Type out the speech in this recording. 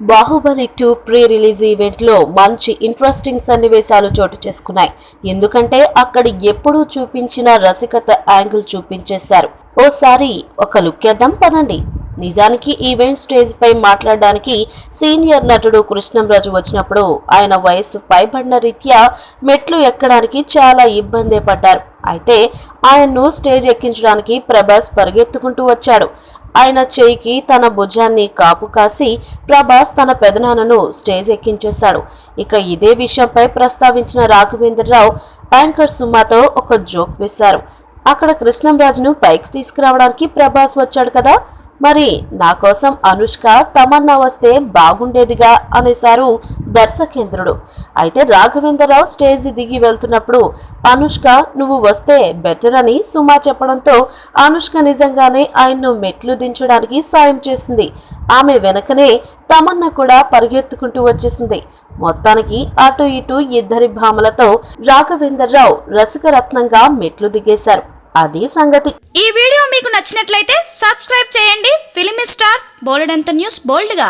Baahubali 2 pre release event లో మంచి interesting సన్నివేశాలు చోటు చేసుకున్నాయి. ఎందుకంటే అక్కడ ఎప్పుడూ చూపించిన రసికత యాంగిల్ చూపించేశారు. ఓసారి ఒక లుక్ వేద్దాం పదండి. నిజానికి ఈవెంట్ స్టేజ్ పై మాట్లాడడానికి సీనియర్ నటుడు కృష్ణంరాజు వచ్చినప్పుడు ఆయన వయసు పైబడిన రీత్యా మెట్లు ఎక్కడానికి చాలా ఇబ్బంది పడ్డారు. అయితే ఆయన్ను స్టేజ్ ఎక్కించడానికి ప్రభాస్ పరిగెత్తుకుంటూ వచ్చాడు. ఆయన చేయికి తన భుజాన్ని కాపు కాసి ప్రభాస్ తన పెదనాన్నను స్టేజ్ ఎక్కించేశాడు. ఇక ఇదే విషయంపై ప్రస్తావించిన రాఘవేంద్రరావు యాంకర్ సుమాతో ఒక జోక్ వేశారు. అక్కడ కృష్ణంరాజును పైకి తీసుకురావడానికి ప్రభాస్ వచ్చాడు కదా, మరి నా కోసం అనుష్క తమన్నా వస్తే బాగుండేదిగా అనేశారు దర్శకేంద్రుడు. అయితే రాఘవేంద్రరావు స్టేజ్ దిగి వెళ్తున్నప్పుడు అనుష్క నువ్వు వస్తే బెటర్ అని సుమా చెప్పడంతో అనుష్క నిజంగానే ఆయన్ను మెట్లు దించడానికి సాయం చేసింది. ఆమె వెనకనే తమన్నా కూడా పరిగెత్తుకుంటూ వచ్చేసింది. మొత్తానికి అటు ఇటు ఇద్దరి భామలతో రాఘవేంద్రరావు రసికరత్నంగా మెట్లు దిగేశారు. అది సంగతి. ఈ వీడియో మీకు నచ్చినట్లయితే సబ్స్క్రైబ్ చేయండి. ఫిలిమి స్టార్స్ బోలెడంత న్యూస్ బోల్డ్ గా.